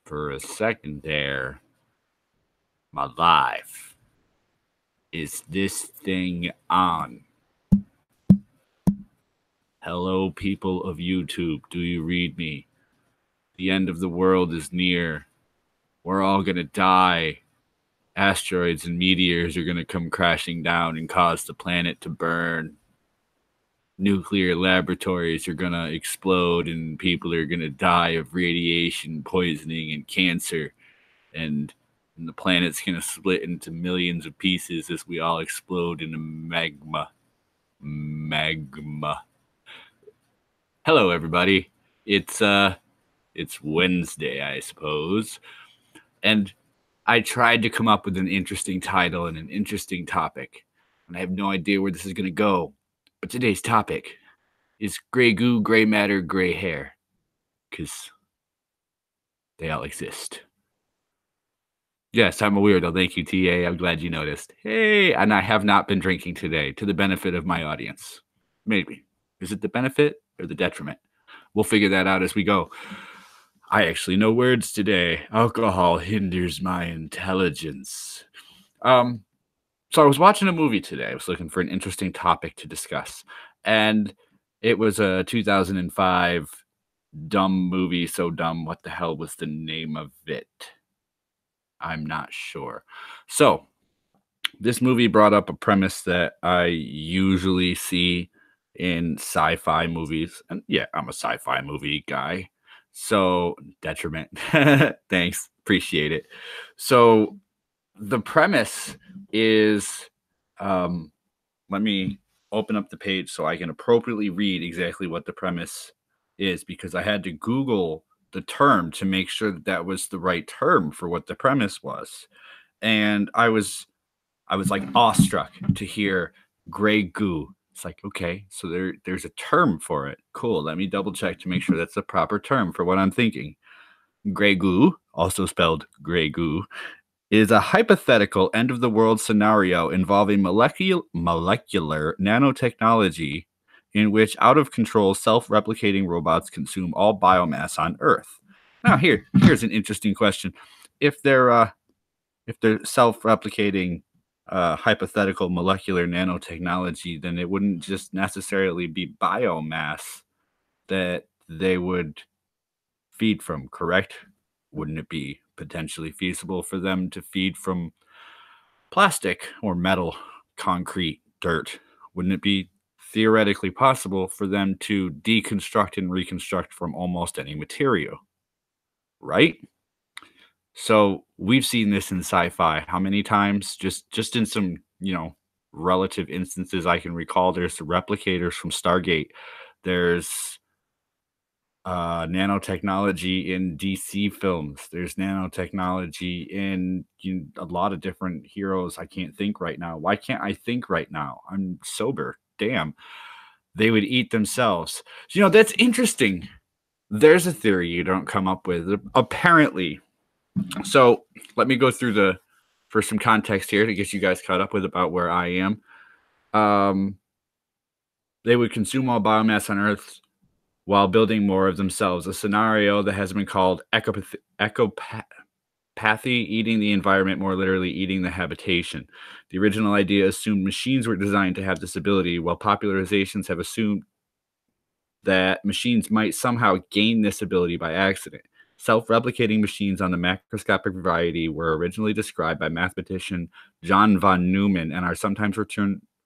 For a second there, my life. Is this thing on? Hello, people of YouTube. Do you read me? The end of the world is near. We're all going to die. Asteroids and meteors are going to come crashing down and cause the planet to burn. Nuclear laboratories are going to explode and people are going to die of radiation poisoning and cancer. And the planet's going to split into millions of pieces as we all explode into magma. Hello, everybody. It's Wednesday, I suppose. And I tried to come up with an interesting title and an interesting topic. And I have no idea where this is going to go. But today's topic is gray goo, gray matter, gray hair. Because they all exist. Yes, I'm a weirdo. Thank you, TA. I'm glad you noticed. Hey, and I have not been drinking today, to the benefit of my audience. Maybe. Is it the benefit or the detriment? We'll figure that out as we go. I actually know words today. Alcohol hinders my intelligence. So I was watching a movie today. I was looking for an interesting topic to discuss. And it was a 2005 dumb movie. So dumb, what the hell was the name of it? I'm not sure. So this movie brought up a premise that I usually see in sci-fi movies. And yeah, I'm a sci-fi movie guy. So detriment. Thanks. Appreciate it. So the premise is, let me open up the page so I can appropriately read exactly what the premise is, because I had to Google the term to make sure that that was the right term for what the premise was. And I was like awestruck to hear gray goo. It's like, okay, so there's a term for it. Cool. Let me double check to make sure that's the proper term for what I'm thinking. Gray goo, also spelled gray goo, is a hypothetical end of the world scenario involving molecular nanotechnology in which out of control self-replicating robots consume all biomass on Earth. Now here's an interesting question. If they're self-replicating hypothetical molecular nanotechnology, then it wouldn't just necessarily be biomass that they would feed from, correct? Wouldn't it be potentially feasible for them to feed from plastic or metal, concrete, dirt? Wouldn't it be theoretically possible for them to deconstruct and reconstruct from almost any material? Right? So we've seen this in sci-fi. How many times? Just in some, relative instances I can recall. There's the replicators from Stargate. There's nanotechnology in DC films. There's nanotechnology in a lot of different heroes. I can't think right now. Why can't I think right now? I'm sober. Damn. They would eat themselves. That's interesting. There's a theory you don't come up with. Apparently. So let me go through for some context here to get you guys caught up with about where I am. They would consume all biomass on Earth while building more of themselves, a scenario that has been called ecopathy, eating the environment, more literally eating the habitation. The original idea assumed machines were designed to have this ability, while popularizations have assumed that machines might somehow gain this ability by accident. Self-replicating machines on the macroscopic variety were originally described by mathematician John von Neumann and are sometimes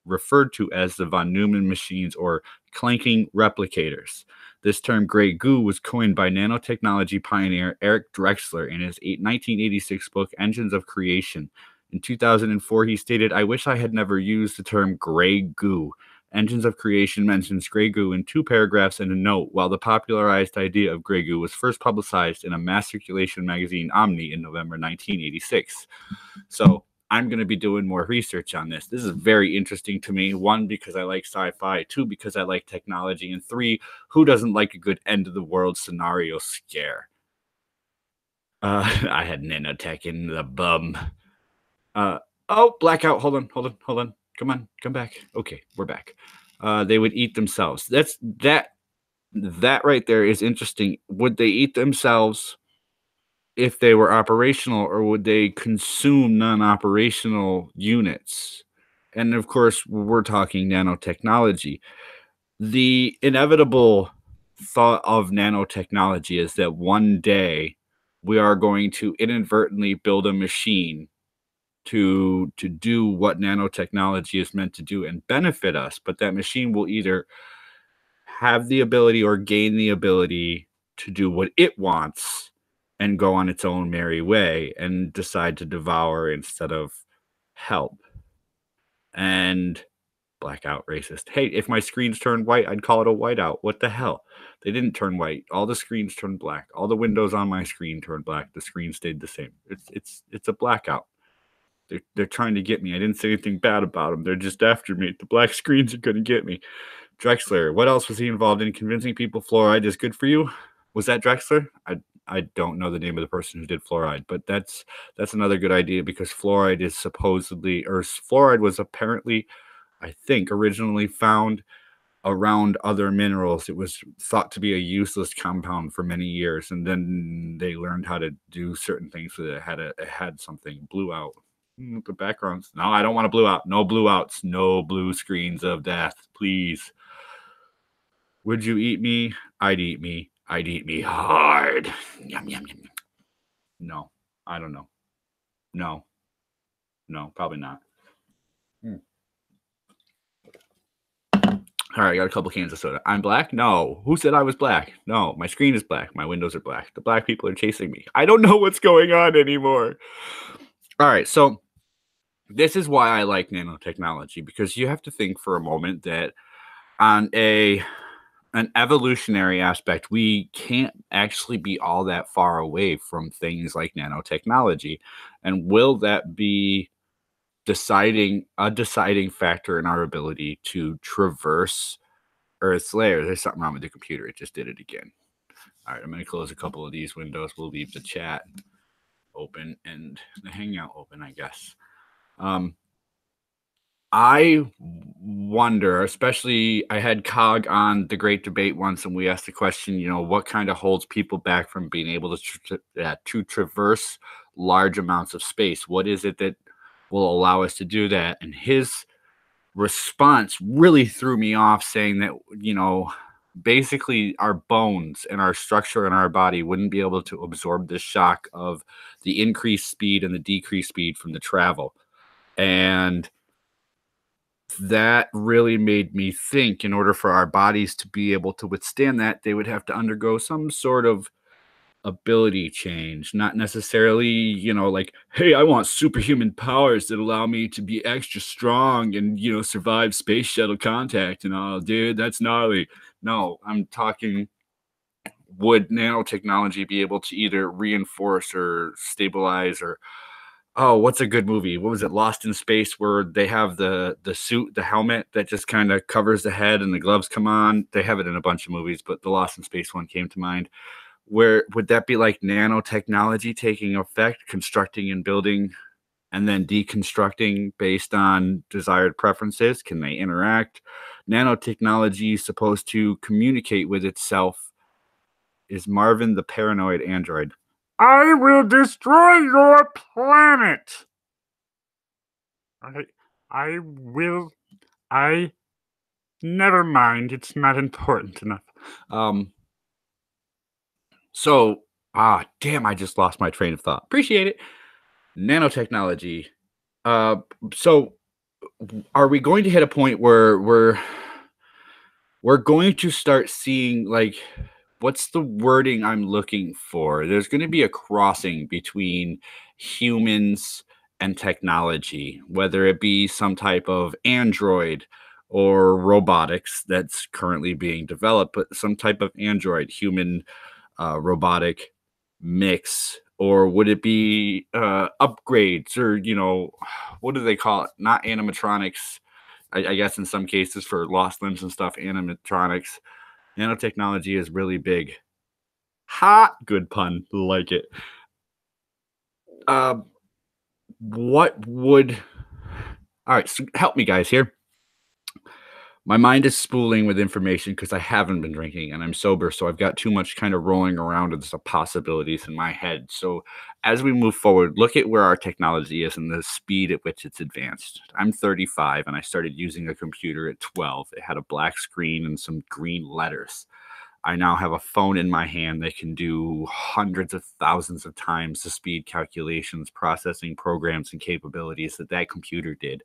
referred to as the von Neumann machines or clanking replicators. This term gray goo was coined by nanotechnology pioneer Eric Drexler in his 1986 book Engines of Creation. In 2004, he stated, "I wish I had never used the term gray goo. Engines of Creation mentions gray goo in 2 paragraphs and a note, while the popularized idea of gray goo was first publicized in a mass circulation magazine, Omni, in November 1986. So I'm going to be doing more research on this. This is very interesting to me. 1, because I like sci-fi. 2, because I like technology. And 3, who doesn't like a good end of the world scenario scare? I had nanotech in the bum. Oh, blackout. Hold on. Come on, come back. Okay, we're back. They would eat themselves. That right there is interesting. Would they eat themselves if they were operational, or would they consume non-operational units? And of course, we're talking nanotechnology. The inevitable thought of nanotechnology is that one day we are going to inadvertently build a machine to do what nanotechnology is meant to do and benefit us, but that machine will either have the ability or gain the ability to do what it wants and go on its own merry way and decide to devour instead of help. And blackout racist. Hey, if my screens turned white, I'd call it a whiteout. What the hell? They didn't turn white. All the screens turned black. All the windows on my screen turned black. The screen stayed the same. It's a blackout. They're trying to get me. I didn't say anything bad about them. They're just after me. The black screens are gonna get me. Drexler, what else was he involved in? Convincing people fluoride is good for you? Was that Drexler? I don't know the name of the person who did fluoride, but that's another good idea, because fluoride is supposedly, or fluoride was apparently, I think, originally found around other minerals. It was thought to be a useless compound for many years, and then they learned how to do certain things with it. It had something blew out. The backgrounds. No, I don't want to blue out. No blue outs. No blue screens of death, please. Would you eat me? I'd eat me. I'd eat me hard. Yum, yum, yum. No, I don't know. No, probably not. All right, I got a couple cans of soda. I'm black? No. Who said I was black? No, my screen is black. My windows are black. The black people are chasing me. I don't know what's going on anymore. All right, so this is why I like nanotechnology, because you have to think for a moment that on an evolutionary aspect, we can't actually be all that far away from things like nanotechnology. And will that be a deciding factor in our ability to traverse Earth's layer? There's something wrong with the computer. It just did it again. All right, I'm going to close a couple of these windows. We'll leave the chat open and the Hangout open, I guess. I wonder, especially, I had Cog on the Great Debate once, and we asked the question, what kind of holds people back from being able to traverse large amounts of space? What is it that will allow us to do that? And his response really threw me off, saying that, basically our bones and our structure in our body wouldn't be able to absorb the shock of the increased speed and the decreased speed from the travel. And that really made me think, in order for our bodies to be able to withstand that, they would have to undergo some sort of ability change. Not necessarily, like, hey, I want superhuman powers that allow me to be extra strong and, survive space shuttle contact and all. Dude, that's gnarly. No, I'm talking, would nanotechnology be able to either reinforce or stabilize, or what's a good movie? What was it? Lost in Space, where they have the suit, the helmet that just kind of covers the head and the gloves come on. They have it in a bunch of movies, but the Lost in Space one came to mind. Where would that be like nanotechnology taking effect, constructing and building, and then deconstructing based on desired preferences? Can they interact? Nanotechnology is supposed to communicate with itself. Is Marvin the paranoid android? I will destroy your planet. Never mind. It's not important enough. Damn, I just lost my train of thought. Appreciate it. Nanotechnology. So are we going to hit a point where we're going to start seeing, like, what's the wording I'm looking for? There's going to be a crossing between humans and technology, whether it be some type of android or robotics that's currently being developed, but some type of android, human, robotic mix. Or would it be upgrades, or, what do they call it? Not animatronics. I guess in some cases for lost limbs and stuff, animatronics. Nanotechnology is really big. Ha! Good pun. Like it. What would... All right, so help me, guys, here. My mind is spooling with information because I haven't been drinking and I'm sober. So I've got too much kind of rolling around with the possibilities in my head. So as we move forward, look at where our technology is and the speed at which it's advanced. I'm 35 and I started using a computer at 12. It had a black screen and some green letters. I now have a phone in my hand that can do hundreds of thousands of times the speed calculations, processing programs, and capabilities that that computer did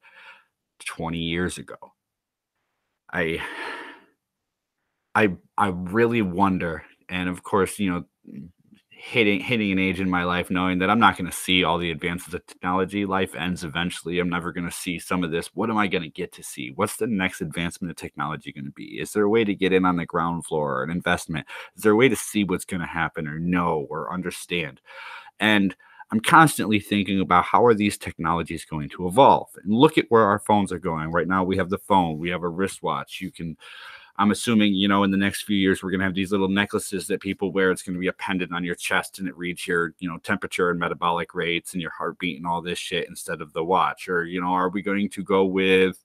20 years ago. I I really wonder, and of course, hitting an age in my life knowing that I'm not gonna see all the advances of technology. Life ends eventually. I'm never gonna see some of this. What am I gonna get to see? What's the next advancement of technology gonna be? Is there a way to get in on the ground floor or an investment? Is there a way to see what's gonna happen or know or understand? And I'm constantly thinking about how are these technologies going to evolve? And look at where our phones are going. Right now, we have the phone, we have a wristwatch. I'm assuming, in the next few years, we're going to have these little necklaces that people wear. It's going to be a pendant on your chest and it reads your, temperature and metabolic rates and your heartbeat and all this shit instead of the watch. Or, are we going to go with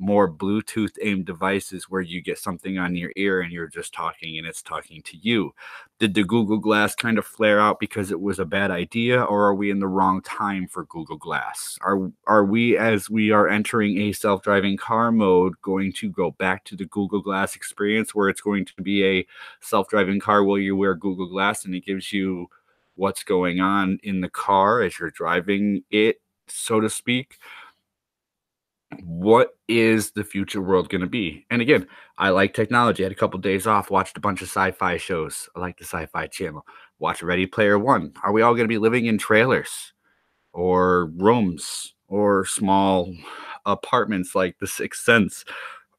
more Bluetooth aimed devices where you get something on your ear and you're just talking and it's talking to you? Did the Google Glass kind of flare out because it was a bad idea, or are we in the wrong time for Google Glass? Are we, as we are entering a self-driving car mode, going to go back to the Google Glass experience where it's going to be a self-driving car while you wear Google Glass and it gives you what's going on in the car as you're driving it, so to speak? What is the future world going to be? And again, I like technology. I had a couple days off, watched a bunch of sci-fi shows. I like the Sci-Fi Channel. Watch Ready Player One. Are we all going to be living in trailers or rooms or small apartments like The Sixth Sense,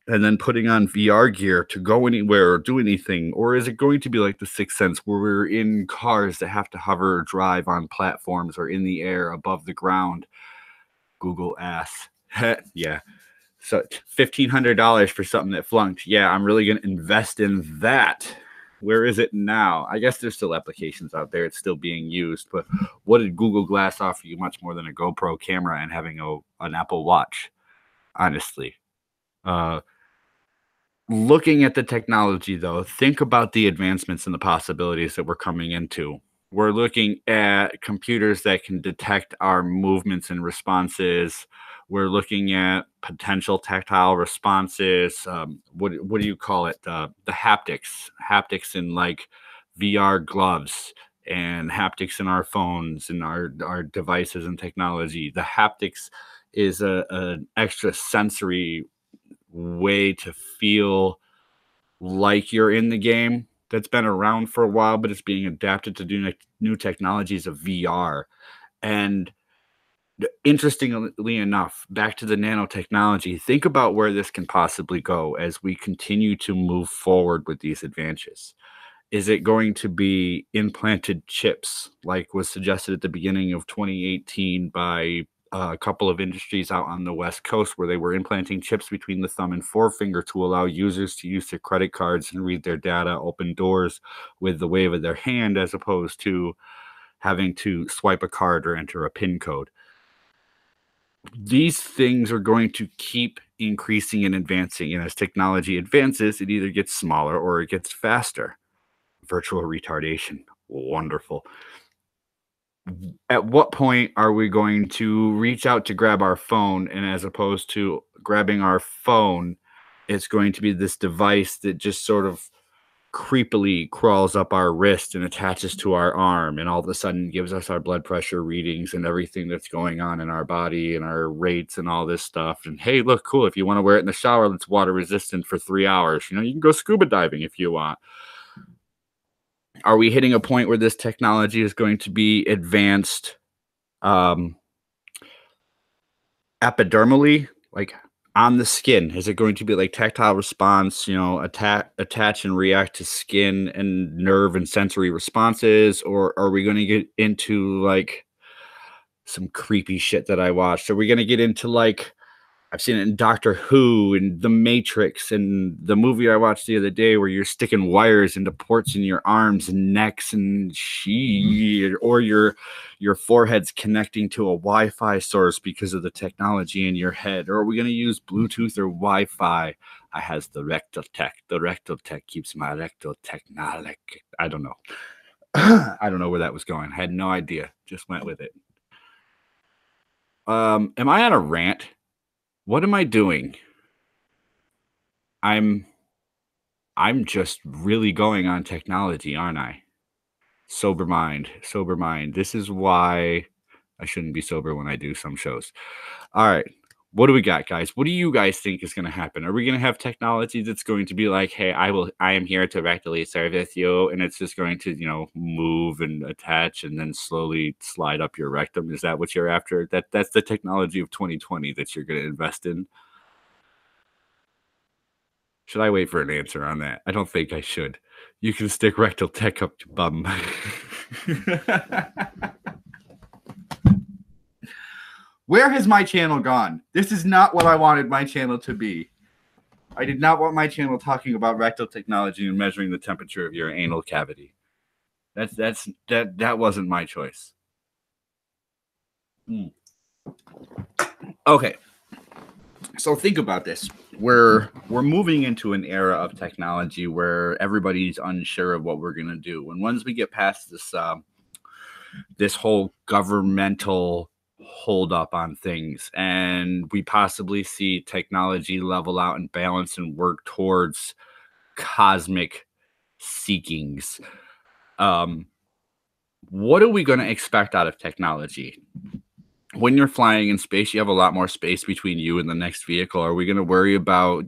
and then putting on VR gear to go anywhere or do anything? Or is it going to be like The Sixth Sense where we're in cars that have to hover or drive on platforms or in the air above the ground? Google ass. Yeah. So $1,500 for something that flunked. Yeah, I'm really going to invest in that. Where is it now? I guess there's still applications out there. It's still being used. But what did Google Glass offer you? Much more than a GoPro camera and having an Apple Watch, honestly. Looking at the technology, though, think about the advancements and the possibilities that we're coming into. We're looking at computers that can detect our movements and responses. We're looking at potential tactile responses. What do you call it? The haptics in like VR gloves and haptics in our phones and our devices and technology. The haptics is an extra sensory way to feel like you're in the game that's been around for a while, but it's being adapted to new technologies of VR. And interestingly enough, back to the nanotechnology, think about where this can possibly go as we continue to move forward with these advances. Is it going to be implanted chips, like was suggested at the beginning of 2018 by a couple of industries out on the West Coast, where they were implanting chips between the thumb and forefinger to allow users to use their credit cards and read their data, open doors with the wave of their hand, as opposed to having to swipe a card or enter a PIN code? These things are going to keep increasing and advancing. And as technology advances, it either gets smaller or it gets faster. Virtual retardation. Wonderful. At what point are we going to reach out to grab our phone, and as opposed to grabbing our phone, it's going to be this device that just sort of creepily crawls up our wrist and attaches to our arm, and all of a sudden gives us our blood pressure readings and everything that's going on in our body and our rates and all this stuff. And hey, look, cool, if you want to wear it in the shower, it's water resistant for 3 hours. You can go scuba diving if you want. Are we hitting a point where this technology is going to be advanced epidermally, like on the skin? Is it going to be like tactile response, attach and react to skin and nerve and sensory responses? Or are we going to get into like some creepy shit that I watched? Are we going to get into like I've seen it in Doctor Who and The Matrix and the movie I watched the other day where you're sticking wires into ports in your arms and necks and or your forehead's connecting to a Wi-Fi source because of the technology in your head. Or are we going to use Bluetooth or Wi-Fi? I has the rectal tech. The rectal tech keeps my rectal technology. I don't know. I don't know where that was going. I had no idea. Just went with it. Am I on a rant? What am I doing? I'm just really going on technology, aren't I? Sober mind, sober mind. This is why I shouldn't be sober when I do some shows. All right. What do we got, guys? What do you guys think is going to happen? Are we going to have technology that's going to be like, hey, I am here to rectally service you, and it's just going to, move and attach and then slowly slide up your rectum? Is that what you're after? That's the technology of 2020 that you're going to invest in? Should I wait for an answer on that? I don't think I should. You can stick rectal tech up your bum. Where has my channel gone? This is not what I wanted my channel to be. I did not want my channel talking about rectal technology and measuring the temperature of your anal cavity. That wasn't my choice. Okay. So think about this. We're moving into an era of technology where everybody's unsure of what we're going to do. And once we get past this whole governmental hold up on things and we possibly see technology level out and balance and work towards cosmic seekings, what are we going to expect out of technology? When you're flying in space, you have a lot more space between you and the next vehicle. Are we going to worry about,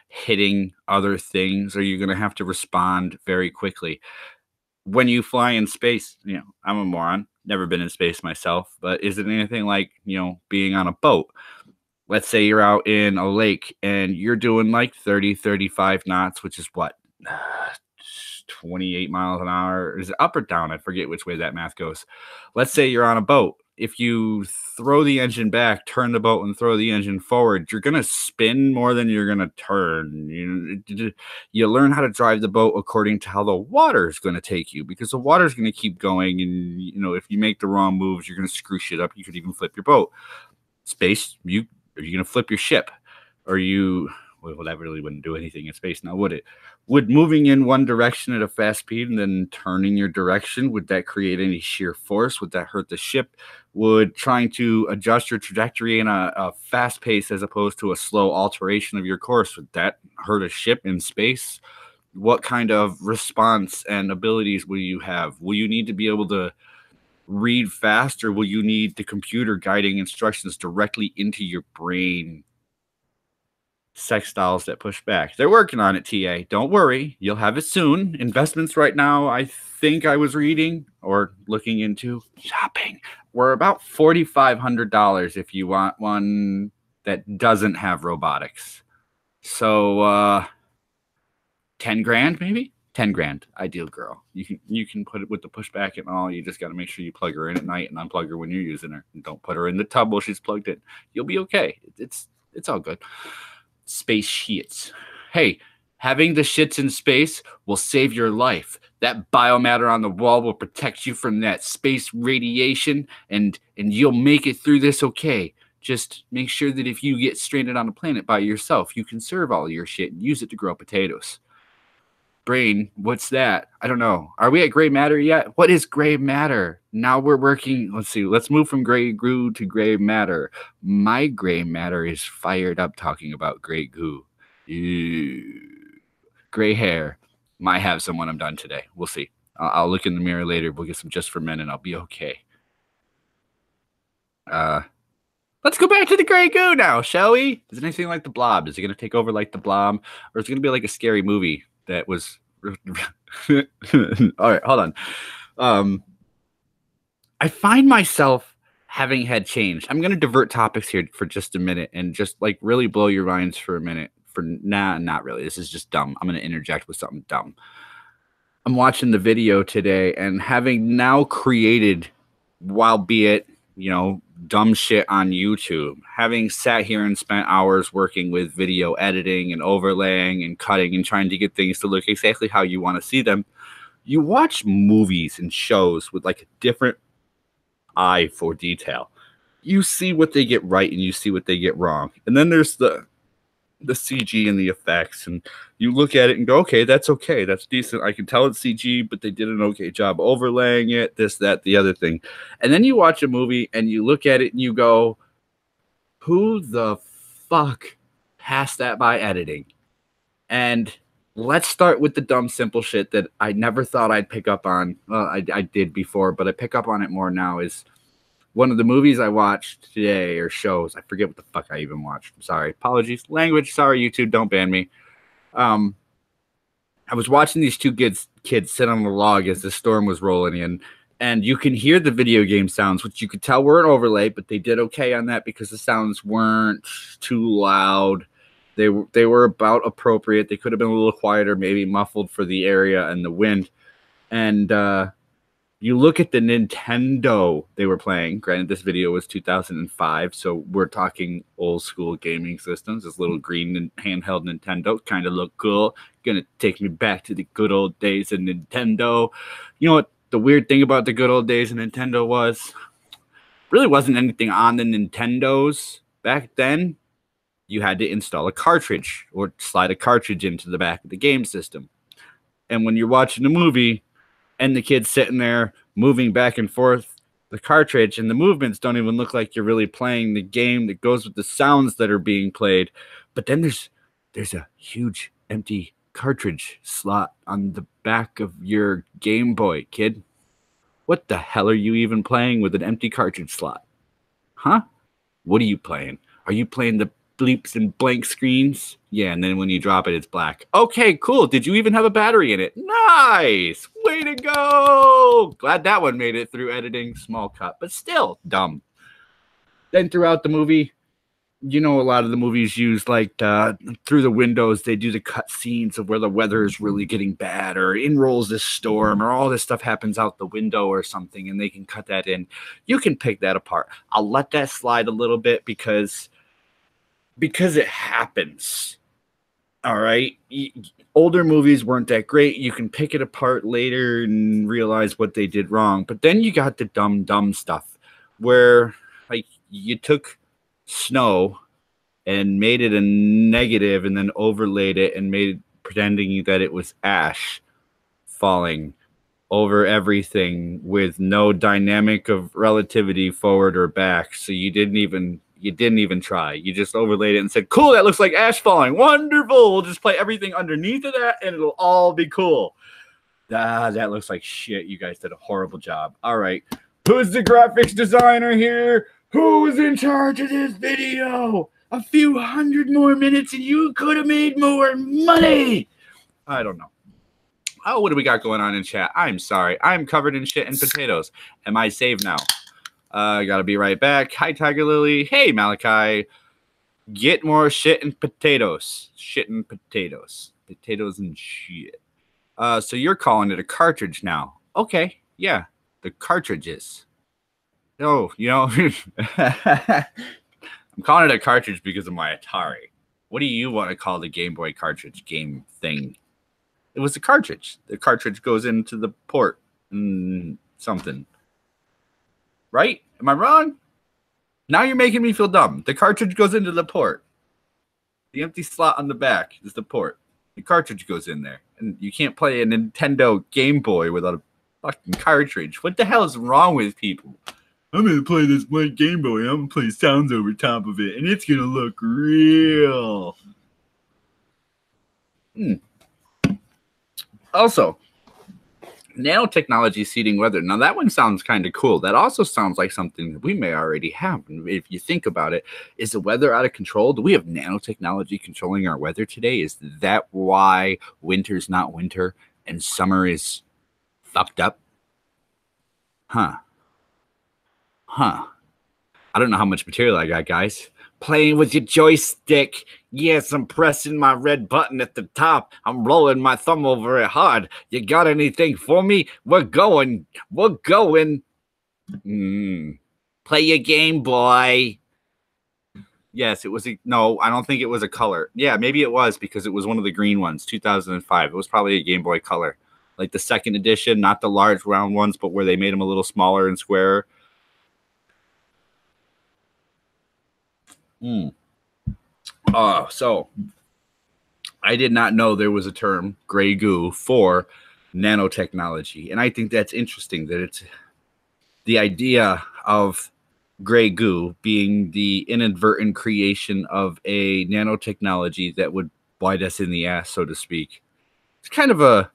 hitting other things? Are you going to have to respond very quickly? When you fly in space, I'm a moron, never been in space myself, but is it anything like, being on a boat? Let's say you're out in a lake and you're doing like 30, 35 knots, which is what? 28 miles an hour. Is it up or down? I forget which way that math goes. Let's say you're on a boat. If you throw the engine back, turn the boat and throw the engine forward, you're going to spin more than you're going to turn. You learn how to drive the boat according to how the water is going to take you, because the water is going to keep going. And, if you make the wrong moves, you're going to screw shit up. You could even flip your boat. Space, are you going to flip your ship? Well, that really wouldn't do anything in space now, would it? Would moving in one direction at a fast speed and then turning your direction, would that create any shear force? Would that hurt the ship? Would trying to adjust your trajectory in a fast pace as opposed to a slow alteration of your course, would that hurt a ship in space? What kind of response and abilities will you have? Will you need to be able to read fast, or will you need the computer guiding instructions directly into your brain? Sex dolls that push back. They're working on it, TA. Don't worry. You'll have it soon. Investments right now, I think I was reading or looking into shopping. We're about $4,500 if you want one that doesn't have robotics. So 10 grand maybe? 10 grand. Ideal girl. You can put it with the pushback and all. You just got to make sure you plug her in at night and unplug her when you're using her. And don't put her in the tub while she's plugged in. You'll be okay. It's all good. Space shits. Hey, having the shits in space will save your life. That biomatter on the wall will protect you from that space radiation, and you'll make it through this okay. Just make sure that if you get stranded on a planet by yourself, you conserve all of your shit and use it to grow potatoes. Brain, what's that? I don't know. Are we at gray matter yet? What is gray matter? Now we're working. Let's see. Let's move from gray goo to gray matter. My gray matter is fired up talking about gray goo. Ew. Gray hair. Might have some when I'm done today. We'll see. I'll look in the mirror later. We'll get some Just for Men and I'll be okay. Let's go back to the gray goo now, shall we? Is it anything like the Blob? Is it going to take over like the Blob? Or is it going to be like a scary movie that was... All right, hold on. I find myself having had change. I'm going to divert topics here for just a minute and just like really blow your minds for a minute. Not really. This is just dumb. I'm going to interject with something dumb. I'm watching the video today and having now created, albeit, dumb shit on YouTube, having sat here and spent hours working with video editing and overlaying and cutting and trying to get things to look exactly how you want to see them, you watch movies and shows with like a different eye for detail. You see what they get right and you see what they get wrong. And then there's the CG and the effects, and you look at it and go, okay, that's decent. I can tell it's CG, but they did an okay job overlaying it, this, that, the other thing. And then you watch a movie and you look at it and you go, who the fuck passed that by editing? And let's start with the dumb, simple shit that I never thought I'd pick up on. Well, I did before, but I pick up on it more now. Is one of the movies I watched today, or shows, I forget what the fuck I even watched. I'm sorry. Apologies. Language. Sorry, YouTube. Don't ban me. I was watching these two kids sit on the log as the storm was rolling in, and you can hear the video game sounds, which you could tell were an overlay, but they did okay on that because the sounds weren't too loud. They were about appropriate. They could have been a little quieter, maybe muffled for the area and the wind. And you look at the Nintendo they were playing. Granted, this video was 2005, so we're talking old school gaming systems. This little green handheld Nintendo kind of looked cool. Gonna take me back to the good old days of Nintendo. You know what the weird thing about the good old days of Nintendo was? Really wasn't anything on the Nintendos back then. You had to install a cartridge or slide a cartridge into the back of the game system. And when you're watching a movie, and the kid's sitting there moving back and forth the cartridge, and the movements don't even look like you're really playing the game that goes with the sounds that are being played. But then there's a huge empty cartridge slot on the back of your Game Boy, kid. What the hell are you even playing with an empty cartridge slot? Huh? What are you playing? Are you playing the bleeps and blank screens? Yeah, and then when you drop it, it's black. Okay, cool. Did you even have a battery in it? Nice. Way to go. Glad that one made it through editing. Small cut, but still dumb. Then throughout the movie, you know, a lot of the movies use like through the windows, they do the cut scenes of where the weather is really getting bad, or in rolls this storm, or all this stuff happens out the window or something, and they can cut that in. You can pick that apart. I'll let that slide a little bit because it happens. All right. Older movies weren't that great. You can pick it apart later and realize what they did wrong. But then you got the dumb stuff where like you took snow and made it a negative and then overlaid it and made pretending that it was ash falling over everything with no dynamic of relativity forward or back. So you didn't even try. You just overlaid it and said, cool, that looks like ash falling. Wonderful. We'll just play everything underneath of that and it'll all be cool. That looks like shit. You guys did a horrible job. All right. Who's the graphics designer here? Who was in charge of this video? A few hundred more minutes and you could have made more money. I don't know. Oh, what do we got going on in chat? I'm sorry. I'm covered in shit and potatoes. Am I saved now? I gotta be right back. Hi, Tiger Lily. Hey, Malachi. Get more shit and potatoes. Shit and potatoes. Potatoes and shit. So you're calling it a cartridge now. Okay, yeah. The cartridges. Oh, you know, I'm calling it a cartridge because of my Atari. What do you want to call the Game Boy cartridge game thing? It was a cartridge. The cartridge goes into the port and something. Right? Am I wrong? Now you're making me feel dumb. The cartridge goes into the port. The empty slot on the back is the port. The cartridge goes in there. And you can't play a Nintendo Game Boy without a fucking cartridge. What the hell is wrong with people? I'm going to play this blank Game Boy. I'm going to play sounds over top of it. And it's going to look real. Also, nanotechnology seeding weather. Now, that one sounds kind of cool. That also sounds like something that we may already have. And if you think about it, is the weather out of control? Do we have nanotechnology controlling our weather today? Is that why winter's not winter and summer is fucked up? Huh. I don't know how much material I got, guys. Playing with your joystick. Yes, I'm pressing my red button at the top. I'm rolling my thumb over it hard. You got anything for me? We're going. Play your game, boy. Yes, it was. No, I don't think it was a color. Yeah, maybe it was because it was one of the green ones, 2005. It was probably a Game Boy Color, like the second edition, not the large round ones, but where they made them a little smaller and squarer. So I did not know there was a term, gray goo, for nanotechnology. And I think that's interesting that it's the idea of gray goo being the inadvertent creation of a nanotechnology that would bite us in the ass, so to speak. It's kind of a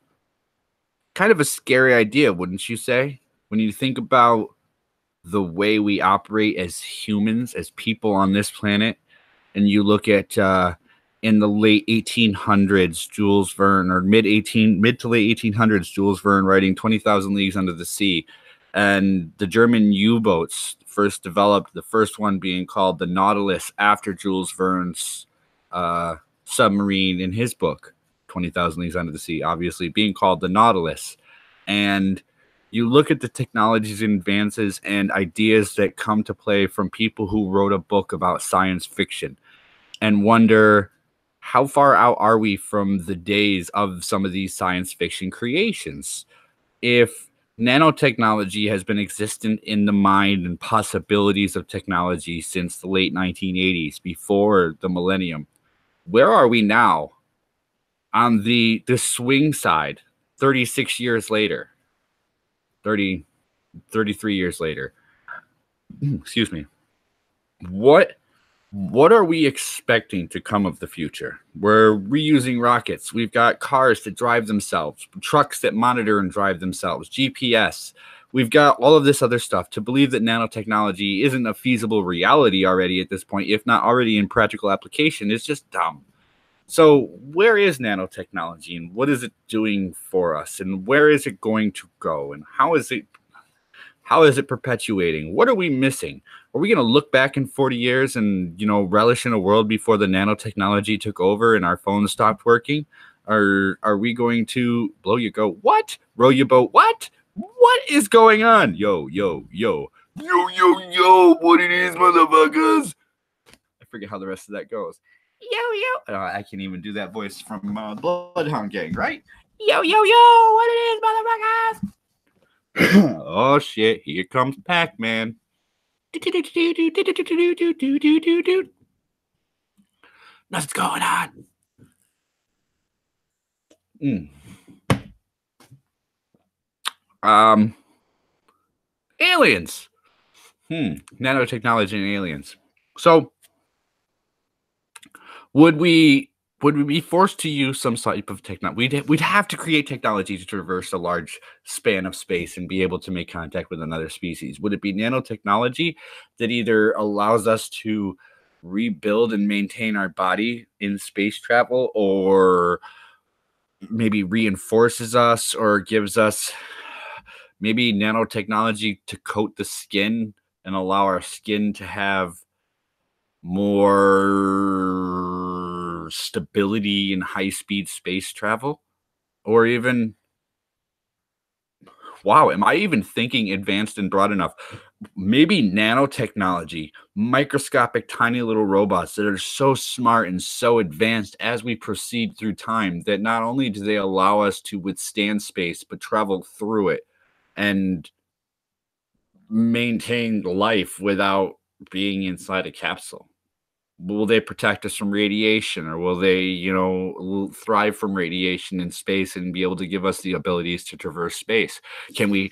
scary idea, wouldn't you say? When you think about the way we operate as humans, as people on this planet, and you look at in the late 1800s, Jules Verne, or mid to late 1800s, Jules Verne writing 20,000 Leagues Under the Sea, and the German U-boats first developed, the first one being called the Nautilus after Jules Verne's submarine in his book, 20,000 Leagues Under the Sea, obviously being called the Nautilus. And you look at the technologies and advances and ideas that come to play from people who wrote a book about science fiction and wonder, how far out are we from the days of some of these science fiction creations? If nanotechnology has been existent in the mind and possibilities of technology since the late 1980s, before the millennium, where are we now on the swing side 36 years later? 33 years later. Excuse me. What are we expecting to come of the future? We're reusing rockets. We've got cars that drive themselves, trucks that monitor and drive themselves, GPS. We've got all of this other stuff. To believe that nanotechnology isn't a feasible reality already at this point, if not already in practical application, is just dumb. So where is nanotechnology, and what is it doing for us, and where is it going to go, and how is it perpetuating? What are we missing? Are we going to look back in 40 years and, relish in a world before the nanotechnology took over and our phones stopped working? Or are we going to blow your go? What? Row your boat? What? What is going on? Yo, yo, yo. Yo, yo, yo. What it is, motherfuckers? I forget how the rest of that goes. Yo, yo. I can't even do that voice from Bloodhound Gang, right? Yo, yo, yo. What it is, motherfuckers? Oh shit, here comes Pac-Man. Nothing's going on. Aliens. Nanotechnology and aliens. So would we be forced to use some type of technology? We'd have to create technology to traverse a large span of space and be able to make contact with another species. Would it be nanotechnology that either allows us to rebuild and maintain our body in space travel, or maybe reinforces us, or gives us maybe nanotechnology to coat the skin and allow our skin to have more stability in high-speed space travel? Or even, wow, am I even thinking advanced and broad enough? Maybe nanotechnology, microscopic tiny little robots that are so smart and so advanced as we proceed through time that not only do they allow us to withstand space, but travel through it and maintain life without being inside a capsule. Will they protect us from radiation, or will they, thrive from radiation in space and be able to give us the abilities to traverse space? Can we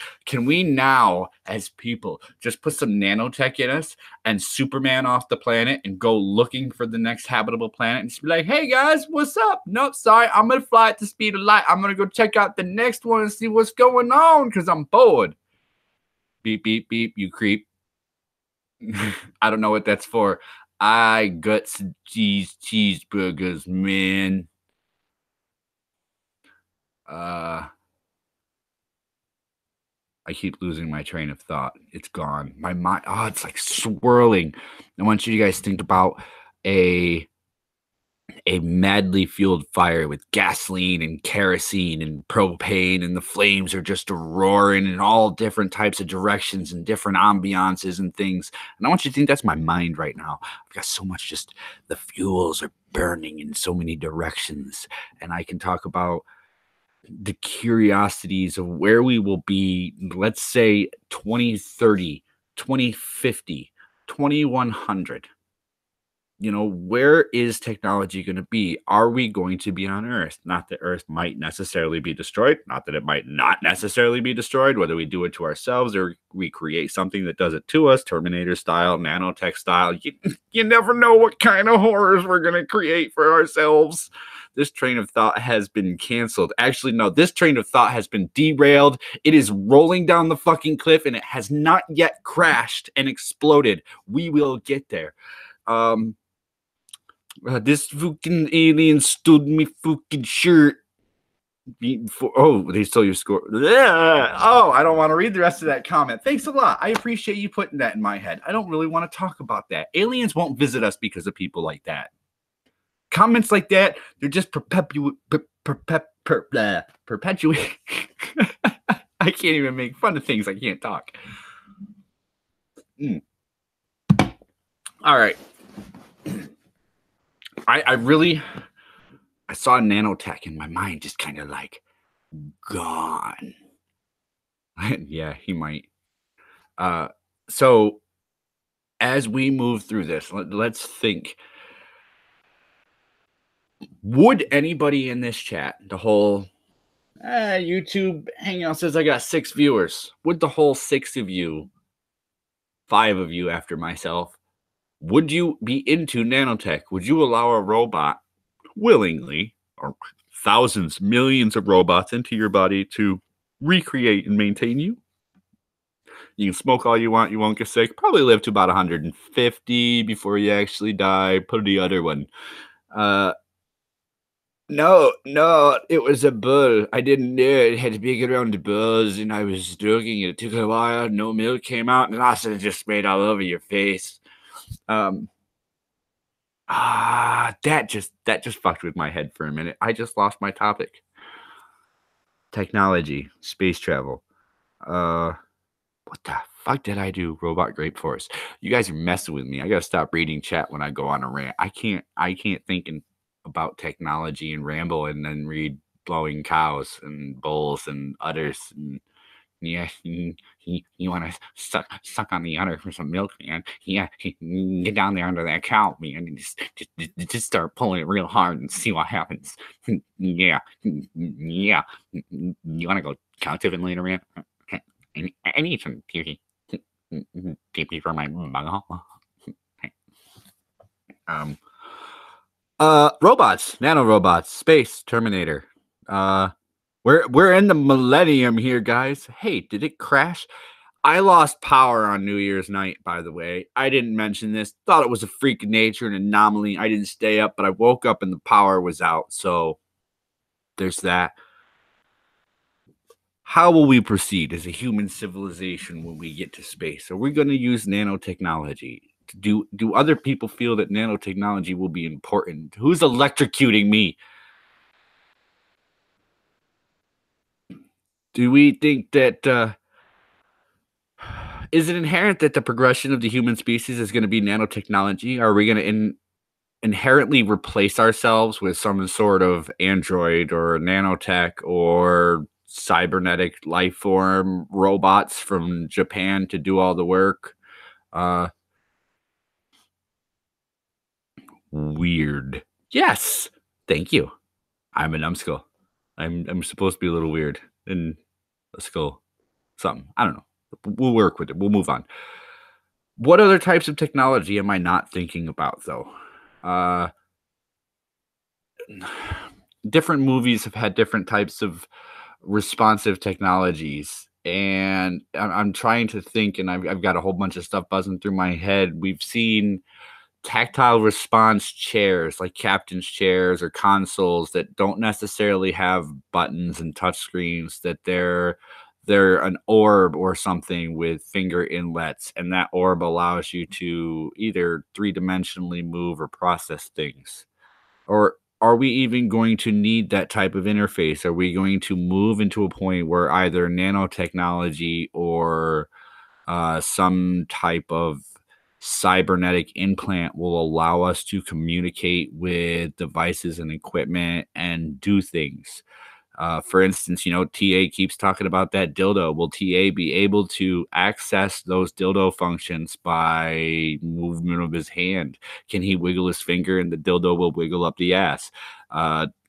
now, as people, just put some nanotech in us and Superman off the planet and go looking for the next habitable planet and just be like, hey guys, what's up? Nope, sorry, I'm gonna fly at the speed of light. I'm gonna go check out the next one and see what's going on because I'm bored. Beep, beep, beep, you creep. I don't know what that's for. I guts cheeseburgers, man. I keep losing my train of thought. It's gone. My mind, it's like swirling. I want you guys to think about a a madly fueled fire with gasoline and kerosene and propane, and the flames are just roaring in all different types of directions and different ambiances and things. And I want you to think that's my mind right now. I've got so much, just the fuels are burning in so many directions. And I can talk about the curiosities of where we will be, let's say 2030, 2050, 2100. Where is technology going to be? Are we going to be on Earth? Not that Earth might necessarily be destroyed, not that it might not necessarily be destroyed, whether we do it to ourselves or we create something that does it to us, Terminator style, nanotech style. You never know what kind of horrors we're going to create for ourselves. This train of thought has been canceled. Actually, no, this train of thought has been derailed. It is rolling down the fucking cliff and it has not yet crashed and exploded. We will get there. This fucking alien stood me fucking shirt. Oh, they stole your score. Yeah. Oh, I don't want to read the rest of that comment. Thanks a lot. I appreciate you putting that in my head. I don't really want to talk about that. Aliens won't visit us because of people like that. Comments like that, they're just perpetuate. I can't even make fun of things. I can't talk. All right. I saw nanotech and my mind just kind of like gone. Yeah, he might. So as we move through this, let's think. Would anybody in this chat, the whole YouTube Hangout says I got 6 viewers. Would the whole 6 of you, 5 of you after myself, would you be into nanotech? Would you allow a robot willingly, or thousands, millions of robots into your body to recreate and maintain you? You can smoke all you want, you won't get sick. Probably live to about 150 before you actually die. Put the other one. No, it was a bull. I didn't know it had to be around the bulls, and I was stroking it. It took a while. No milk came out, and also just sprayed all over your face. That just fucked with my head for a minute. I just lost my topic. Technology, space travel. What the fuck did I do? Robot Grape Force. You guys are messing with me. I gotta stop reading chat when I go on a rant. I can't think about technology and ramble and then read blowing cows and bulls and udders and yeah, you want to suck on the udder for some milk, man? Yeah, get down there under that cow, man, and just start pulling it real hard and see what happens. Yeah. You want to go cow tipping later, man? I need some beauty for my bunghole. Robots, nanorobots, space, Terminator. We're in the millennium here, guys. Hey, did it crash? I lost power on New Year's night, by the way. I didn't mention this. Thought it was a freak of nature, an anomaly. I didn't stay up, but I woke up and the power was out. So there's that. How will we proceed as a human civilization when we get to space? Are we going to use nanotechnology? Do other people feel that nanotechnology will be important? Who's electrocuting me? Do we think that is it inherent that the progression of the human species is going to be nanotechnology? Are we going to inherently replace ourselves with some sort of android or nanotech or cybernetic life form robots from Japan to do all the work? Weird. Yes. Thank you. I'm a numbskull. I'm supposed to be a little weird and a skull. Something. I don't know. We'll work with it. We'll move on. What other types of technology am I not thinking about, though? Different movies have had different types of responsive technologies, and I'm trying to think, and I've got a whole bunch of stuff buzzing through my head. We've seen tactile response chairs like captain's chairs or consoles that don't necessarily have buttons and touch screens, that they're an orb or something with finger inlets, and that orb allows you to either 3-dimensionally move or process things. Or are we even going to need that type of interface? Are we going to move into a point where either nanotechnology or some type of cybernetic implant will allow us to communicate with devices and equipment and do things? For instance, TA keeps talking about that dildo. Will TA be able to access those dildo functions by movement of his hand? Can he wiggle his finger and the dildo will wiggle up the ass?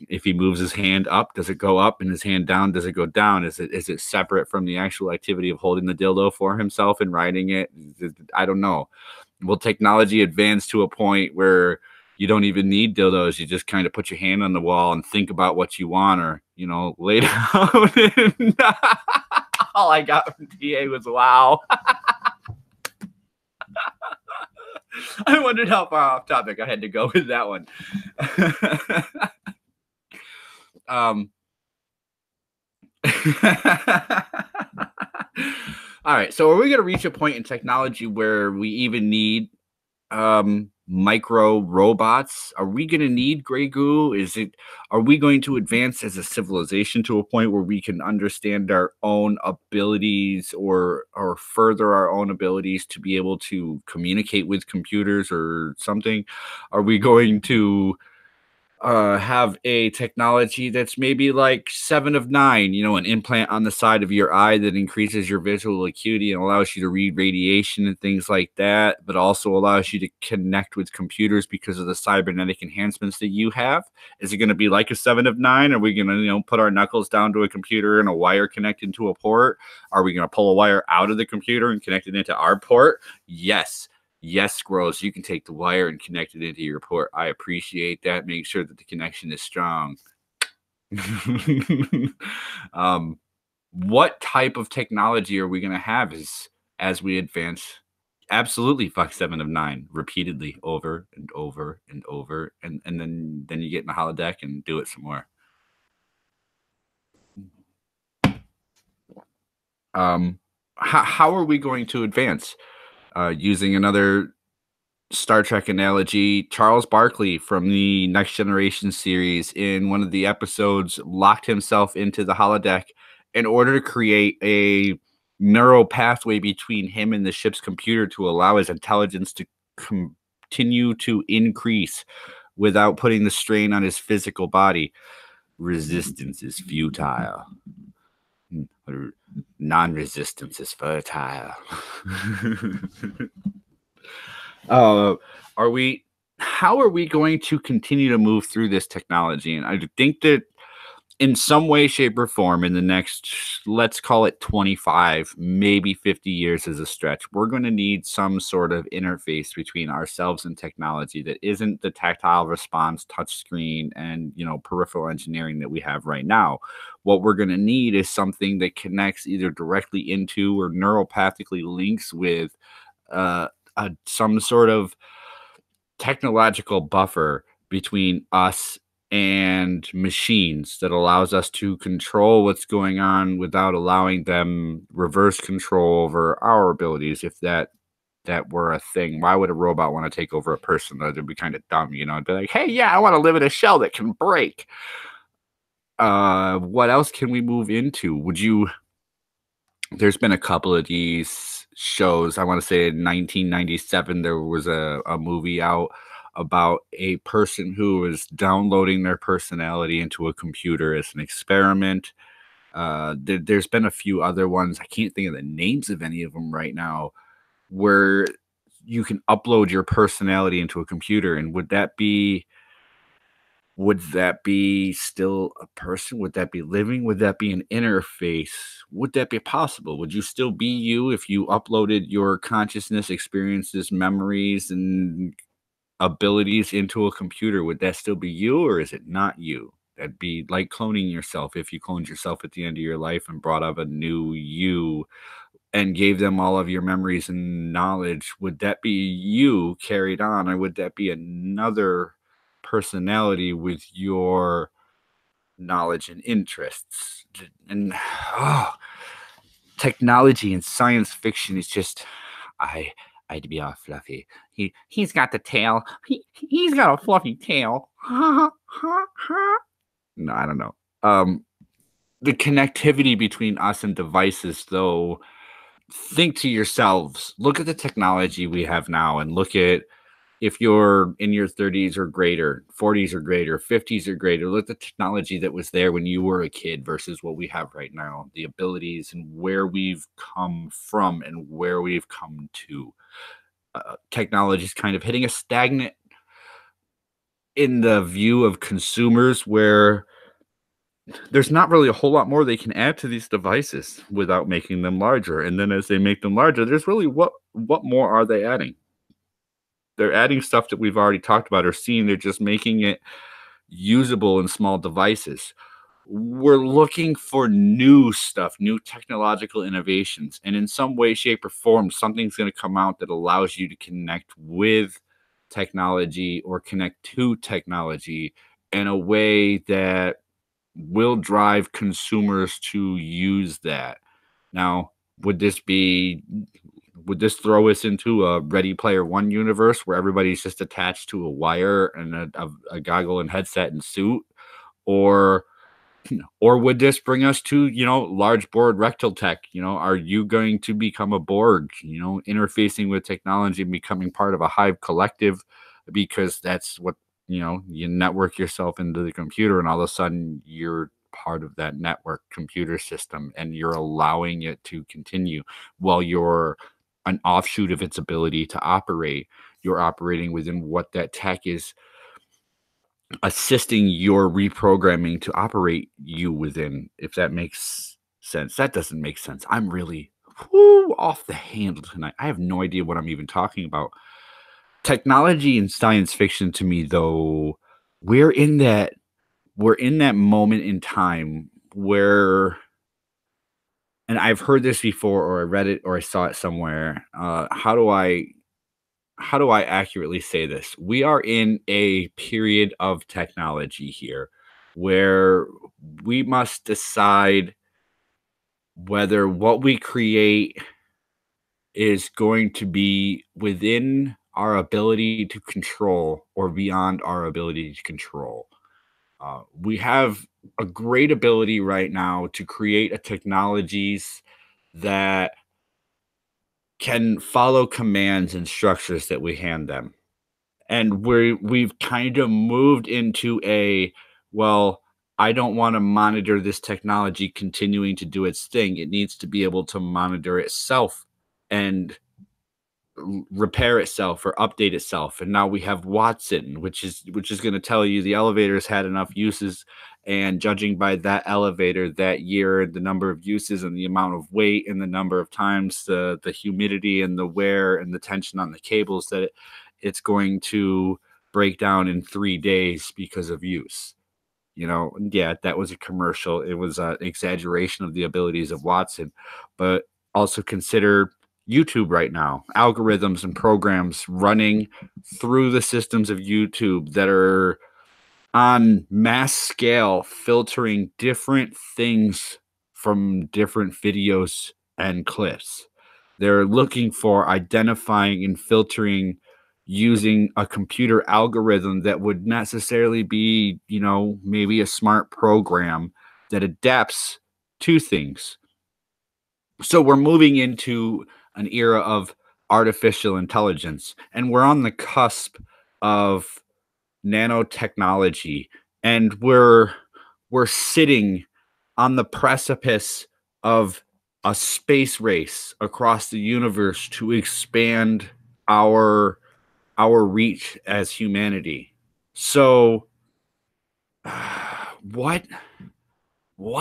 If he moves his hand up, does it go up? And his hand down, does it go down? Is it separate from the actual activity of holding the dildo for himself and riding it? I don't know. Will technology advance to a point where you don't even need dildos? You just kind of put your hand on the wall and think about what you want, or lay down. And all I got from TA was wow. I wondered how far off topic I had to go with that one. All right, so are we going to reach a point in technology where we even need micro robots? Are we going to need gray goo? Are we going to advance as a civilization to a point where we can understand our own abilities or further our own abilities to be able to communicate with computers or something? Are we going to have a technology that's maybe like 7 of 9, an implant on the side of your eye that increases your visual acuity and allows you to read radiation and things like that, but also allows you to connect with computers because of the cybernetic enhancements that you have? Is it going to be like a 7 of 9? Are we going to, put our knuckles down to a computer and a wire connected to a port? Are we going to pull a wire out of the computer and connect it into our port? Yes. Yes, Squirrels, you can take the wire and connect it into your port. I appreciate that. Make sure that the connection is strong. What type of technology are we going to have as we advance? Absolutely, fuck 7 of 9 repeatedly over and over and over, and then you get in the holodeck and do it some more. How are we going to advance? Using another Star Trek analogy, Charles Barkley from the Next Generation series in one of the episodes locked himself into the holodeck in order to create a neural pathway between him and the ship's computer to allow his intelligence to continue to increase without putting the strain on his physical body. Resistance is futile. Non-resistance is fertile. How are we going to continue to move through this technology? And I think that in some way, shape, or form, in the next, let's call it 25, maybe 50 years as a stretch, we're going to need some sort of interface between ourselves and technology that isn't the tactile response, touchscreen, and peripheral engineering that we have right now. What we're going to need is something that connects either directly into or neuropathically links with some sort of technological buffer between us and machines that allows us to control what's going on without allowing them reverse control over our abilities. If that were a thing, why would a robot want to take over a person? That'd be kind of dumb, It'd be like, hey, yeah, I want to live in a shell that can break. What else can we move into? There's been a couple of these shows. I want to say in 1997, there was a movie out about a person who was downloading their personality into a computer as an experiment. There's been a few other ones. I can't think of the names of any of them right now, where you can upload your personality into a computer. And would that be still a person? Would that be living? Would that be an interface? Would that be possible? Would you still be you if you uploaded your consciousness, experiences, memories, and abilities into a computer? Would that still be you, or is it not you? That'd be like cloning yourself. If you cloned yourself at the end of your life and brought up a new you and gave them all of your memories and knowledge, would that be you carried on, or would that be another personality with your knowledge and interests? And technology and science fiction is just, I I'd be all fluffy. He's got the tail. He's got a fluffy tail. No, I don't know. The connectivity between us and devices, though, think to yourselves, look at the technology we have now and look at if you're in your 30s or greater, 40s or greater, 50s or greater, look at the technology that was there when you were a kid versus what we have right now, the abilities and where we've come from and where we've come to. Technology is kind of hitting a stagnant in the view of consumers where there's not really a whole lot more they can add to these devices without making them larger. And then as they make them larger, there's really what more are they adding? They're adding stuff that we've already talked about or seen. They're just making it usable in small devices. We're looking for new stuff, new technological innovations. And in some way, shape, or form, something's going to come out that allows you to connect with technology or connect to technology in a way that will drive consumers to use that. Now, would this throw us into a Ready Player One universe where everybody's just attached to a wire and a goggle and headset and suit? Or would this bring us to, large board rectal tech? Are you going to become a Borg, interfacing with technology and becoming part of a hive collective because that's what, you network yourself into the computer and all of a sudden you're part of that network computer system and you're allowing it to continue while you're an offshoot of its ability to operate. You're operating within what that tech is assisting your reprogramming to operate you within, if that makes sense. That doesn't make sense. I'm really off the handle tonight. I have no idea what I'm even talking about. Technology and science fiction to me, though, we're in that moment in time where, and I've heard this before or I read it or I saw it somewhere. How do I accurately say this? We are in a period of technology here where we must decide whether what we create is going to be within our ability to control or beyond our ability to control. We have a great ability right now to create a technologies that can follow commands and structures that we hand them. And we've kind of moved into well, I don't want to monitor this technology continuing to do its thing. It needs to be able to monitor itself and repair itself or update itself. And now we have Watson, which is going to tell you the elevator's had enough uses, and judging by that elevator that year, the number of uses and the amount of weight and the number of times, the humidity and the wear and the tension on the cables, that it's going to break down in 3 days because of use. Yeah, that was a commercial. It was an exaggeration of the abilities of Watson, but also consider YouTube right now, algorithms and programs running through the systems of YouTube that are on mass scale, filtering different things from different videos and clips. They're looking for identifying and filtering using a computer algorithm that would necessarily be, maybe a smart program that adapts to things. So we're moving into an era of artificial intelligence, and we're on the cusp of nanotechnology, and we're sitting on the precipice of a space race across the universe to expand our reach as humanity. So what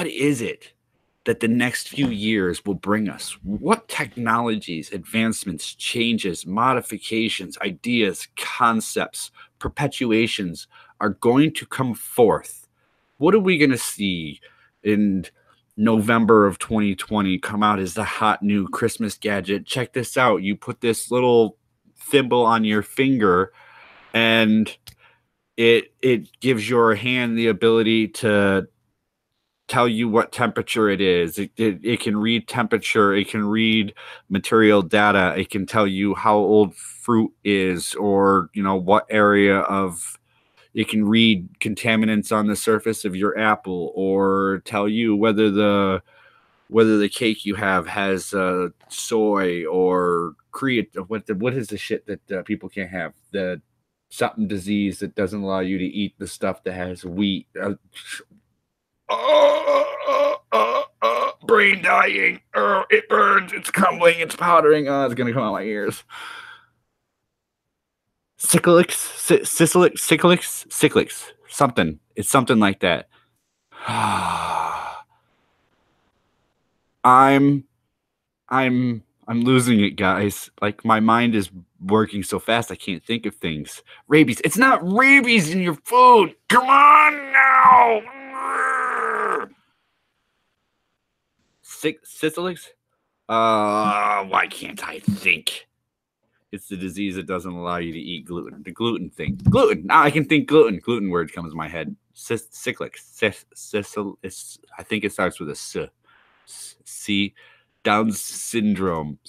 is it that the next few years will bring us? What technologies, advancements, changes, modifications, ideas, concepts, perpetuations are going to come forth? What are we going to see in November of 2020 come out as the hot new Christmas gadget? Check this out. You put this little thimble on your finger and it gives your hand the ability to tell you what temperature it is. It can read temperature. It can read material data. It can tell you how old fruit is, or, you know, what area of, it can read contaminants on the surface of your apple, or tell you whether the cake you have has soy or what is the shit that people can't have, the something disease that doesn't allow you to eat the stuff that has wheat. Brain dying. It burns. It's crumbling. It's powdering. It's gonna come out my ears. Cyclics. Something. It's something like that. I'm losing it, guys. Like, my mind is working so fast I can't think of things. Rabies. It's not rabies in your food. Come on now. Syphilis? Why can't I think? It's the disease that doesn't allow you to eat gluten. The gluten thing. Gluten. Now I can think gluten. Gluten word comes to my head. Cyclics. I think it starts with a S. C. Down syndrome.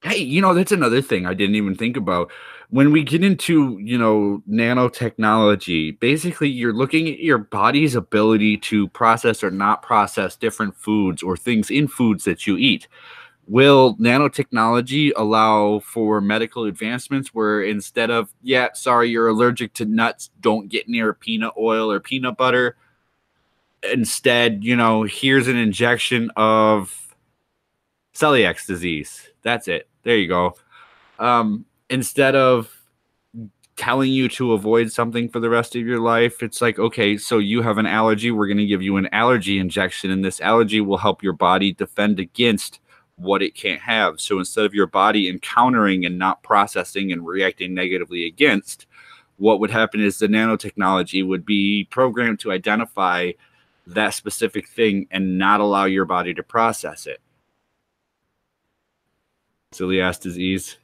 Hey, you know, that's another thing I didn't even think about. When we get into, you know, nanotechnology, basically you're looking at your body's ability to process or not process different foods or things in foods that you eat. Will nanotechnology allow for medical advancements where instead of, yeah, sorry, you're allergic to nuts, don't get near peanut oil or peanut butter, instead, you know, here's an injection of celiac disease. That's it. There you go. Instead of telling you to avoid something for the rest of your life, it's like, okay, so you have an allergy. We're going to give you an allergy injection, and this allergy will help your body defend against what it can't have. So instead of your body encountering and not processing and reacting negatively against, what would happen is the nanotechnology would be programmed to identify that specific thing and not allow your body to process it. Celiac disease.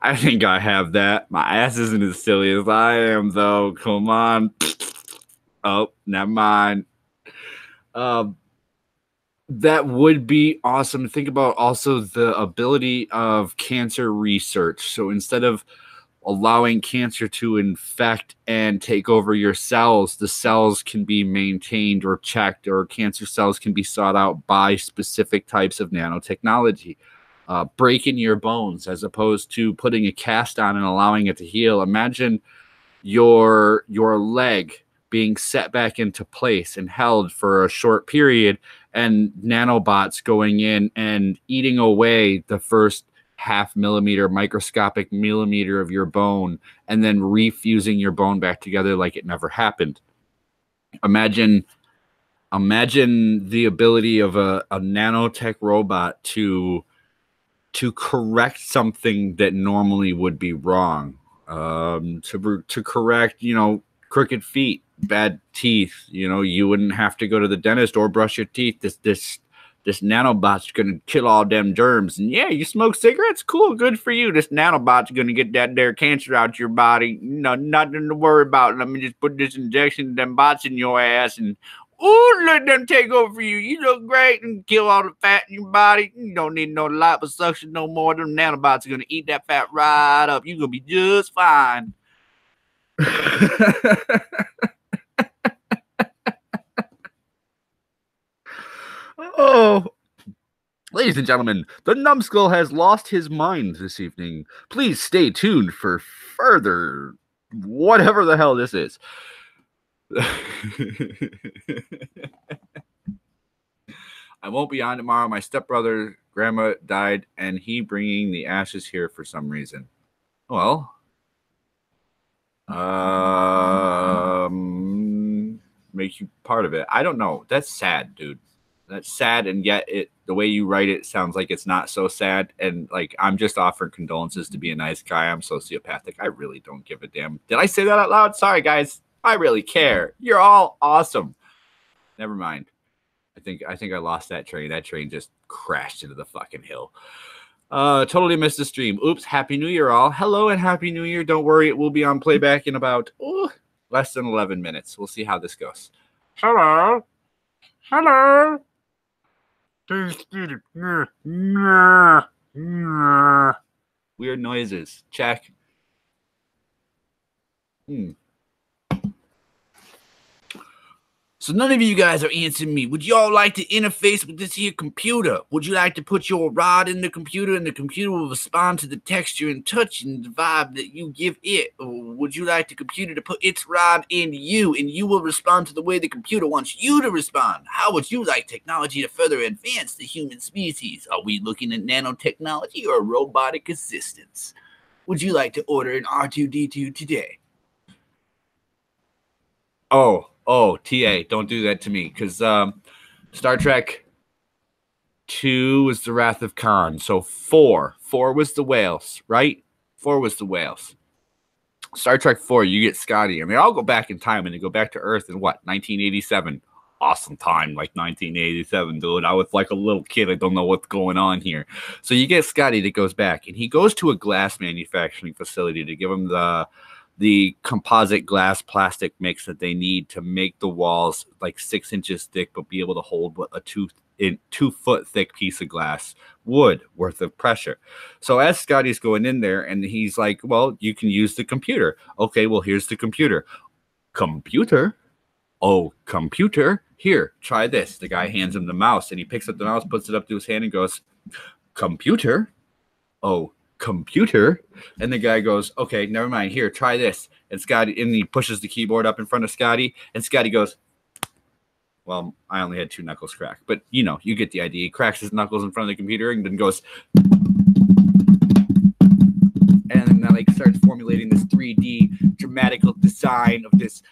I think I have that. My ass isn't as silly as I am, though. Come on. Oh, never mind. That would be awesome. Think about also the ability of cancer research. So instead of allowing cancer to infect and take over your cells, the cells can be maintained or checked, or cancer cells can be sought out by specific types of nanotechnology. Breaking your bones as opposed to putting a cast on and allowing it to heal. Imagine your leg being set back into place and held for a short period, and nanobots going in and eating away the first half millimeter, microscopic millimeter of your bone, and then refusing your bone back together like it never happened. Imagine the ability of a nanotech robot to correct something that normally would be wrong, to correct, you know, crooked feet, bad teeth. You know, you wouldn't have to go to the dentist or brush your teeth. This nanobot's gonna kill all them germs. And yeah, you smoke cigarettes, cool, good for you. This nanobot's gonna get that there cancer out your body. No, nothing to worry about. Let me just put this injection, them bots in your ass, and ooh, let them take over you. You look great and kill all the fat in your body. You don't need no liposuction no more. Them nanobots are gonna eat that fat right up. You're gonna be just fine. Oh, ladies and gentlemen, the Numbskull has lost his mind this evening. Please stay tuned for further whatever the hell this is. I won't be on tomorrow. My stepbrother, grandma died, and he bringing the ashes here for some reason. Well, make you part of it. I don't know. That's sad, dude. That's sad, and yet the way you write it sounds like it's not so sad. And like, I'm just offering condolences to be a nice guy. I'm sociopathic. I really don't give a damn. Did I say that out loud? Sorry, guys. I really care. You're all awesome. Never mind. I think I lost that train. That train just crashed into the fucking hill. Totally missed the stream. Oops. Happy New Year, all. Hello and Happy New Year. Don't worry, it will be on playback in about less than 11 minutes. We'll see how this goes. Hello. Hello. Weird noises. Check. So none of you guys are answering me. Would y'all like to interface with this here computer? Would you like to put your rod in the computer and the computer will respond to the texture and touch and the vibe that you give it? Or would you like the computer to put its rod in you and you will respond to the way the computer wants you to respond? How would you like technology to further advance the human species? Are we looking at nanotechnology or robotic assistance? Would you like to order an R2-D2 today? Oh, TA, don't do that to me, because Star Trek 2 was the Wrath of Khan, so 4 was the whales, right? 4 was the whales. Star Trek 4, you get Scotty, and they all go back in time, and they go back to Earth in what, 1987? Awesome time, like 1987, dude. I was like a little kid. I don't know what's going on here. So you get Scotty that goes back, and he goes to a glass manufacturing facility to give him the composite glass plastic mix that they need to make the walls like 6 inches thick, but be able to hold a 2 foot thick piece of glass wood worth of pressure. So as Scotty's going in there and he's like, well, you can use the computer. Okay, well, here's the computer. Computer? Oh, computer. Here, try this. The guy hands him the mouse and he picks up the mouse, puts it up to his hand and goes, computer? Oh, computer. And the guy goes, okay, never mind, here, try this. And Scotty, and he pushes the keyboard up in front of Scotty, and Scotty goes, well, I only had 2 knuckles crack, but you know, you get the idea. He cracks his knuckles in front of the computer and then goes, and then like starts formulating this 3D dramatical design of this.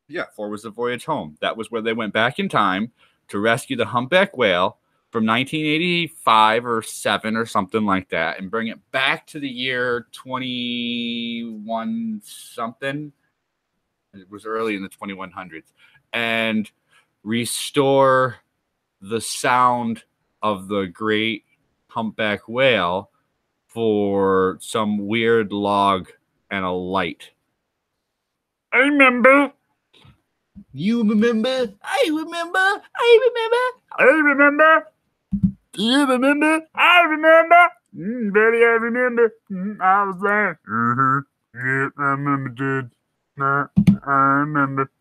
Yeah, 4 was the voyage home. That was where they went back in time to rescue the humpback whale from 1985 or 7 or something like that, and bring it back to the year 21 something. It was early in the 2100s, and restore the sound of the great humpback whale for some weird log and a light. I remember. You remember? I remember. I remember. I remember. Do you remember? I remember. Buddy, I remember. I was there. Yeah, I remember, dude. I remember.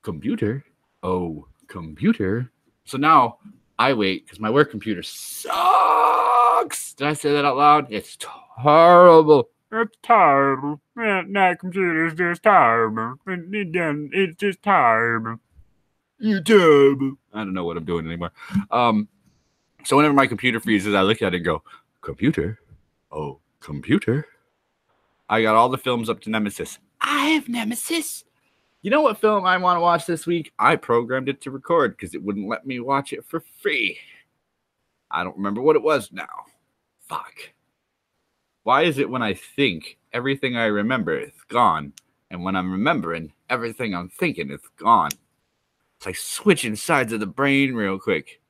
Computer? Oh, computer? So now I wait because my work computer sucks. Did I say that out loud? It's terrible. It's terrible. That computer's just terrible. It's just terrible. You're terrible. I don't know what I'm doing anymore. So whenever my computer freezes, I look at it and go, computer? Oh, computer? I got all the films up to Nemesis. I have Nemesis. You know what film I want to watch this week? I programmed it to record because it wouldn't let me watch it for free. I don't remember what it was now. Fuck. Why is it when I think everything I remember is gone, and when I'm remembering everything I'm thinking is gone? It's like switching sides of the brain real quick.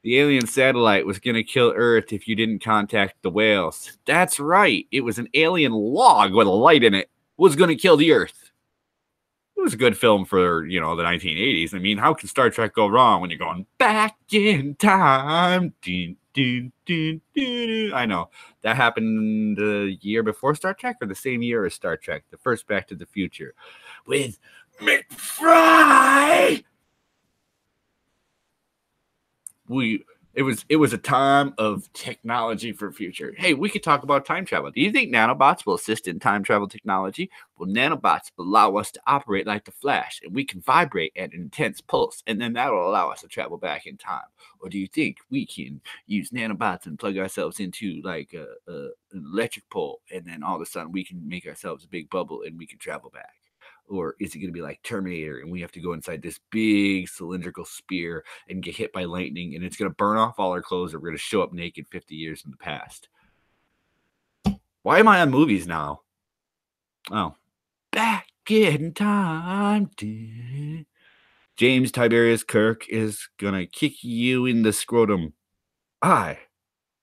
The alien satellite was going to kill Earth if you didn't contact the whales. That's right. It was an alien log with a light in it. Was going to kill the Earth. It was a good film for, you know, the 1980s. I mean, how can Star Trek go wrong when you're going back in time? I know. That happened the year before Star Trek or the same year as Star Trek, the first Back to the Future, with McFly. It was a time of technology for future. Hey, we could talk about time travel. Do you think nanobots will assist in time travel technology? Well, nanobots allow us to operate like the Flash, and we can vibrate at an intense pulse, and then that will allow us to travel back in time. Or do you think we can use nanobots and plug ourselves into like an electric pole, and then all of a sudden we can make ourselves a big bubble and we can travel back? Or is it going to be like Terminator and we have to go inside this big cylindrical spear and get hit by lightning and it's going to burn off all our clothes or we're going to show up naked 50 years in the past? Why am I on movies now? Oh, back in time. James Tiberius Kirk is gonna kick you in the scrotum. I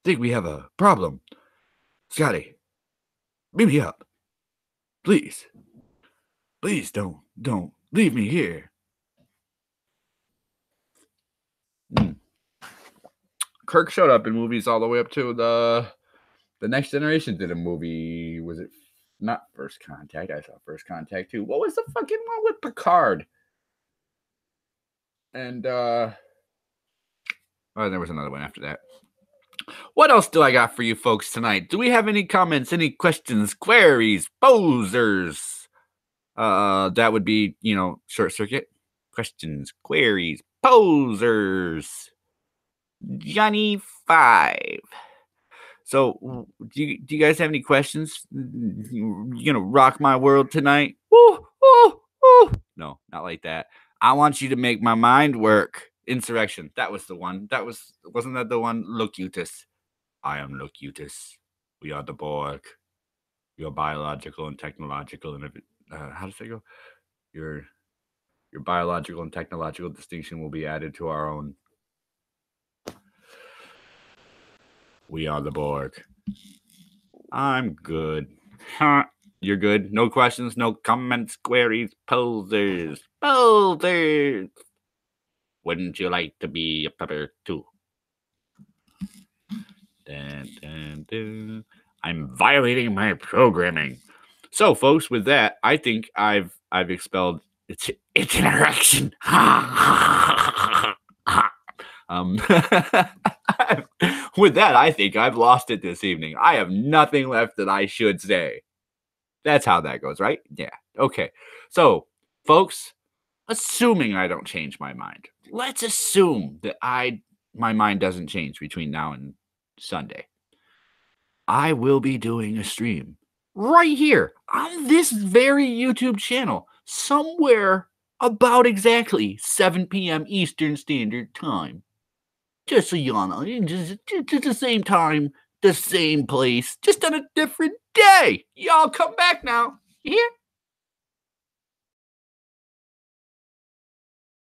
think we have a problem. Scotty, beam me up. Please. Please don't leave me here. Kirk showed up in movies all the way up to the Next Generation did a movie. Was it not First Contact? I saw First Contact too. What was the fucking one with Picard? And oh, there was another one after that. What else do I got for you folks tonight? Do we have any comments, any questions, queries, posers? That would be, short circuit. Questions, queries, posers. Johnny 5. So, do you guys have any questions? You gonna rock my world tonight? Woo, woo, woo. No, not like that. I want you to make my mind work. Insurrection. That was the one. Wasn't that the one? Locutus. I am Locutus. We are the Borg. Your biological and technological and how does it go? Your biological and technological distinction will be added to our own. We are the Borg. I'm good. Huh. You're good? No questions, no comments, queries, posers. Posers! Wouldn't you like to be a pepper too? Dun, dun, dun. I'm violating my programming. So, folks, with that, I think I've expelled it's an erection. With that, I think I've lost it this evening. I have nothing left that I should say. That's how that goes, right? Yeah. Okay. So, folks, assuming I don't change my mind, let's assume that my mind doesn't change between now and Sunday. I will be doing a stream right here on this very YouTube channel somewhere about exactly 7 p.m. Eastern Standard Time. Just so y'all know, just the same time, the same place, just on a different day. Y'all come back now. You hear?